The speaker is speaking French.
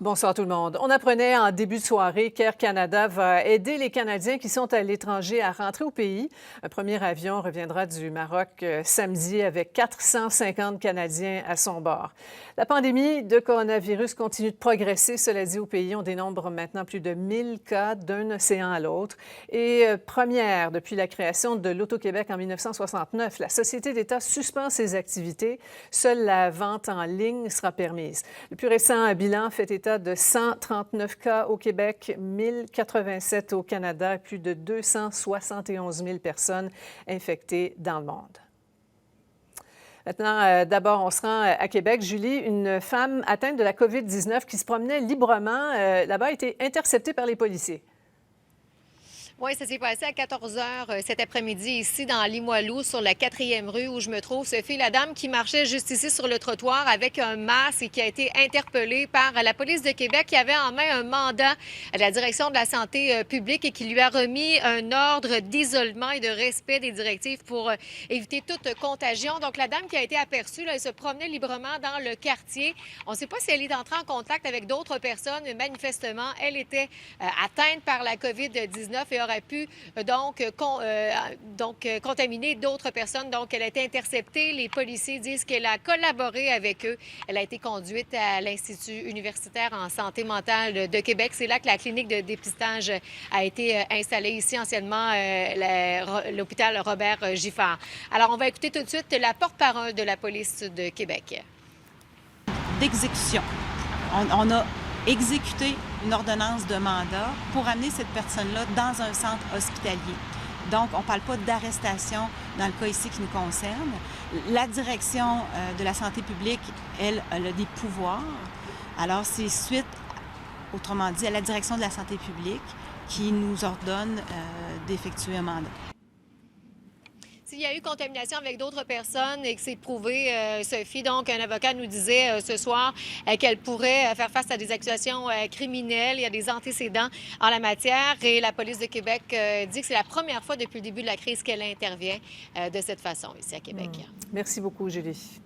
Bonsoir tout le monde. On apprenait en début de soirée qu'Air Canada va aider les Canadiens qui sont à l'étranger à rentrer au pays. Un premier avion reviendra du Maroc samedi avec 450 Canadiens à son bord. La pandémie de coronavirus continue de progresser. Cela dit, au pays, on dénombre maintenant plus de 1000 cas d'un océan à l'autre. Et première depuis la création de l'Auto-Québec en 1969, la Société d'État suspend ses activités. Seule la vente en ligne sera permise. Le plus récent bilan fait état de 139 cas au Québec, 1087 au Canada, plus de 271 000 personnes infectées dans le monde. Maintenant, d'abord, on se rend à Québec. Julie, une femme atteinte de la COVID-19 qui se promenait librement là-bas a été interceptée par les policiers. Oui, ça s'est passé à 14 h cet après-midi ici dans Limoilou, sur la 4e rue où je me trouve. Sophie, la dame qui marchait juste ici sur le trottoir avec un masque et qui a été interpellée par la police de Québec qui avait en main un mandat à la direction de la santé publique et qui lui a remis un ordre d'isolement et de respect des directives pour éviter toute contagion. Donc, la dame qui a été aperçue, là, elle se promenait librement dans le quartier. On ne sait pas si elle est entrée en contact avec d'autres personnes, mais manifestement, elle était atteinte par la COVID-19 et aurait pu contaminer d'autres personnes. Donc, elle a été interceptée. Les policiers disent qu'elle a collaboré avec eux. Elle a été conduite à l'Institut universitaire en santé mentale de Québec. C'est là que la clinique de dépistage a été installée ici, anciennement l'hôpital Robert Giffard. Alors, on va écouter tout de suite la porte-parole de la police de Québec. D'exécution. On a exécuter une ordonnance de mandat pour amener cette personne-là dans un centre hospitalier. Donc, on ne parle pas d'arrestation dans le cas ici qui nous concerne. La direction de la santé publique, elle a des pouvoirs. Alors, c'est suite, autrement dit, à la direction de la santé publique qui nous ordonne d'effectuer un mandat. S'il y a eu contamination avec d'autres personnes et que c'est prouvé, Sophie, donc un avocat nous disait ce soir qu'elle pourrait faire face à des accusations criminelles. Il y a des antécédents en la matière et la police de Québec dit que c'est la première fois depuis le début de la crise qu'elle intervient de cette façon ici à Québec. Merci beaucoup, Julie.